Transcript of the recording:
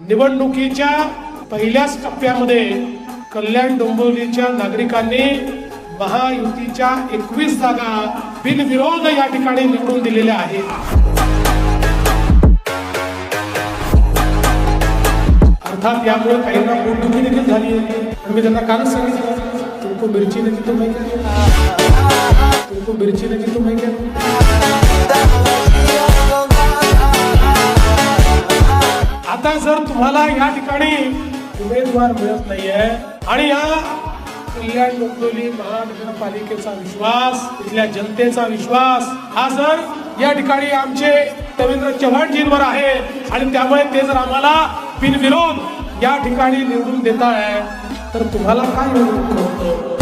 निवडणुकीच्या पहिल्याच टप्प्यामध्ये कल्याण डोंबिवलीच्या नागरिकांनी महायुतीच्या 21 जागा बिनविरोध या ठिकाणी निवडून दिलेल्या आहेत। अर्थात यामुळे काहींना पोटदुखी देखील झाली आहे। मी त्यांना कालच सांगितलं, तुमको मिरची नहीं तो मैं क्या, तुमको मिरची नहीं तो मैं क्या। आता जर तुम्हाला या ठिकाणी उमेदवार मिळत नाहीये आणि या कल्याण डोंबिवली महानगरपालिकेचा विश्वास, इथल्या जनतेचा विश्वास हा जर या ठिकाणी आमचे रवींद्र चव्हाणजींवर आहे आणि त्यामुळे ते जर आम्हाला बिनविरोध या ठिकाणी निवडून देत आहे तर तुम्हाला काय होतं?